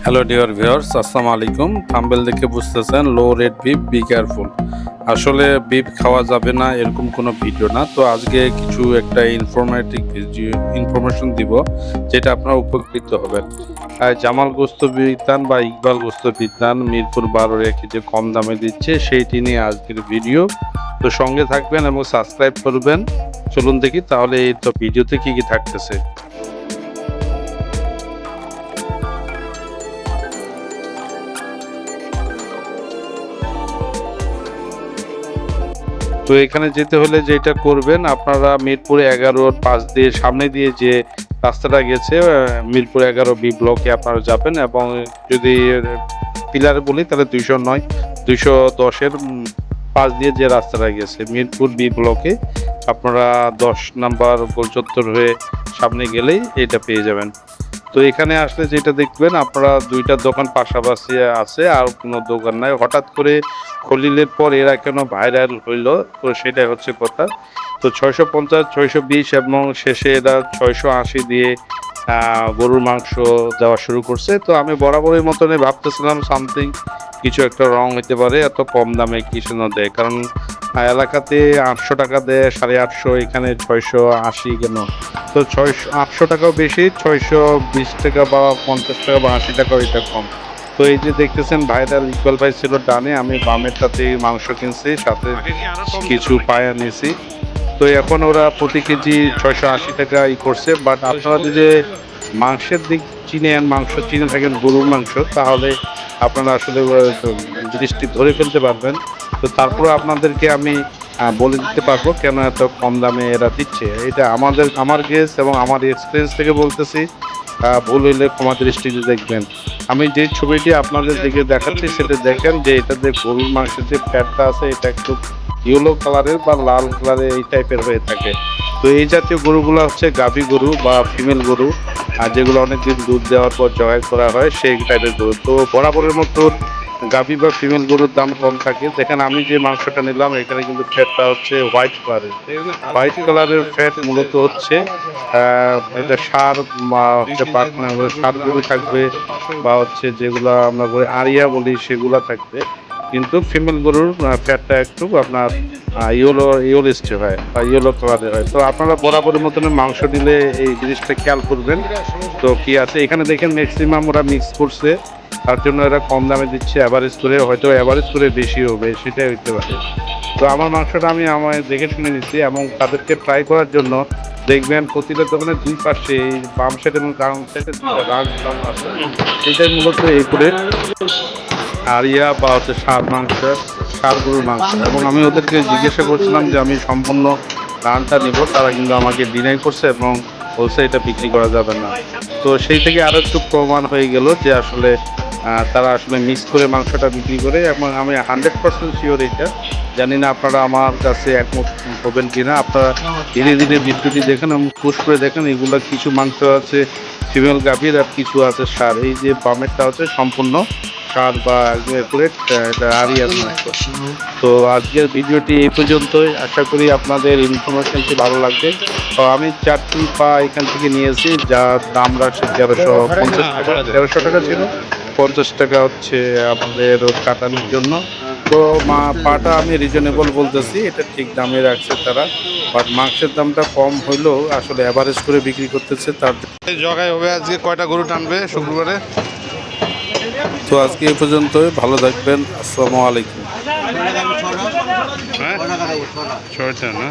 Hello dear viewers, আসসালামু আলাইকুম। Thumbnail দেখে বুঝতেছেন লো রেট বিফ, বি কেয়ারফুল। আসলে বিফ খাওয়া যাবে না এরকম কোনো ভিডিও না। তো আজকে কিছু একটা ইনফরমেশন দিব যেটা আপনারা উপকৃত হবেন। জামাল গোস্ত বিতান বা ইকবাল গোস্ত বিতান মিরপুর 12 কেজি কম দামে দিচ্ছে, সেইটি নিয়ে আজকের ভিডিও। তো সঙ্গে থাকবেন এবং সাবস্ক্রাইব করবেন। চলুন দেখি তাহলে এই তো ভিডিওতে কি কি থাকতেছে। তো এখানে যেতে হলে যেটা করবেন, আপনারা মিরপুর 11-র পাশ দিয়ে সামনে দিয়ে যে রাস্তাটা গেছে মিরপুর 11 বি ব্লকে আপনারা যাবেন, এবং যদি পিলার বলি তাহলে 209 210-এর পাশ দিয়ে যে রাস্তাটা গেছে মিরপুর বি ব্লকে, আপনারা 10 নাম্বার গোল চত্বর হয়ে সামনে গেলেই এটা পেয়ে যাবেন। তো এখানে আসলে যেটা দেখবেন, আপনারা দুইটা দোকান পাশাপাশি আছে, আর কোনো দোকান নাই। হঠাৎ করে খলিলের পর এরা কেন ভাইরাল হইলো, তো সেটাই হচ্ছে কথা। তো 650, 620 এবং শেষে এরা 680 দিয়ে গরুর মাংস দেওয়া শুরু করছে। তো আমি বরাবরের মতনই ভাবতেছিলাম সামথিং কিছু একটা রং হইতে পারে, এত কম দামে কিছু না দেয়, কারণ এলাকাতে 800 টাকা দেয়, 850, এখানে 680 কেন? তো 800 টাকাও বেশি, 620 টাকা বা 50 টাকা বা 80 টাকাও এটা কম। তো এই যে দেখতেছেন ভাইরাল ইকবাল ভাই ছিল ডানে, আমি বামেরটাতে মাংস কিনছি, সাথে কিছু পায়া নিয়েছি। তো এখন ওরা প্রতি কেজি 680 টাকা করছে। বাট আপনারা যদি মাংসের দিক চিনেন, মাংস চিনে থাকেন গরুর মাংস, তাহলে আপনারা আসলে জিনিসটি ধরে ফেলতে পারবেন। তো তারপরে আপনাদেরকে আমি বলে দিতে পারবো কেন এত কম দামে এরা দিচ্ছে। এটা আমার গেস এবং আমার এক্সপিরিয়েন্স থেকে বলতেছি। ভুল হইলে ক্ষমা দৃষ্টিতে দেখবেন। আমি যে ছবিটি আপনাদের দিকে দেখাচ্ছি সেটা দেখেন যে এটা যে গরুর মাংসের যে ফ্যাটটা আছে, এটা একটু ইয়েলো কালারের বা লাল কালারের এই টাইপের হয়ে থাকে। তো এই জাতীয় গরুগুলো হচ্ছে গাভী গরু বা ফিমেল গরু, আর যেগুলো অনেকদিন দুধ দেওয়ার পর জবাই করা হয় সেই টাইপের গরু। তো বরাবরের মতো গাভী বা ফিমেল গরুর দাম কম থাকে। দেখেন আমি যে মাংসটা নিলাম, এখানে কিন্তু ফ্যাটটা হচ্ছে হোয়াইট কালারের। হোয়াইট কালারের ফ্যাট মূলত হচ্ছে এটা ষাঁড় বা হচ্ছে ষাঁড় গরু থাকবে, বা হচ্ছে যেগুলো আমরা আড়িয়া বলি সেগুলা থাকবে। কিন্তু ফিমেল গরুর ফ্যাটটা একটু আপনার ইয়েলোইস্ট হয় বা ইয়েলো কালারের হয়। তো আপনারা বরাবরের মতন মাংস নিলে এই জিনিসটা খেয়াল করবেন। তো কি আছে এখানে দেখেন, ম্যাক্সিমাম ওরা মিক্স করছে, তার জন্য এরা কম দামে দিচ্ছে। অ্যাভারেজ করে হয়তো অ্যাভারেজ করে বেশি হবে, সেটাই হইতে পারে। তো আমার মাংসটা আমি আমার দেখে শুনে নিচ্ছি, এবং তাদেরকে ট্রাই করার জন্য দেখবেন প্রতিটা দোকানের দুই পাশে এই বাম সাইড এবং ডান সাইডে আছে, সেটাই মূলত এই করে আরিয়া বা হচ্ছে ষাঁড় মাংস, ষাঁড় গরুর মাংস। এবং আমি ওদেরকে জিজ্ঞাসা করছিলাম যে আমি সম্পূর্ণ রানটা নিব, তারা কিন্তু আমাকে ডিনাই করছে এবং বলছে এটা বিক্রি করা যাবে না। তো সেই থেকে আরও একটু প্রমাণ হয়ে গেল যে আসলে তারা আসলে মিক্স করে মাংসটা বিক্রি করে। এবং আমি 100% শিওর এটা, জানি না আপনারা আমার কাছে একমত হবেন কিনা। আপনারা ধীরে ধীরে ভিডিওটি দেখেন এবং পুশ করে দেখেন, এগুলো কিছু মাংস আছে ফিমেল গাভীর আর কিছু আছে ষাঁড়। এই যে বামেরটা হচ্ছে সম্পূর্ণ ষাঁড় বা একুরেট এটা আরিয়ার মাংস। তো আজকের ভিডিওটি এই পর্যন্তই। আশা করি আপনাদের ইনফরমেশনটি ভালো লাগবে। তো আমি 4টি পা এখান থেকে নিয়েছি, যার দাম রাখছে 1350 টাকা। 1300 টাকা ছিল, 50 টাকা হচ্ছে আমাদের কাটানোর জন্য। তো পাটা আমি রিজনেবল বলতেছি, এটা ঠিক দামে রাখছে তারা। বাট মাংসের দামটা কম হইলেও আসলে অ্যাভারেজ করে বিক্রি করতেছে। তার জগায় হবে আজকে কয়টা গরু টানবে শুক্রবারে। তো আজকে এই পর্যন্তই, ভালো থাকবেন। আসসালামু আলাইকুম। হ্যাঁ, 6টা না?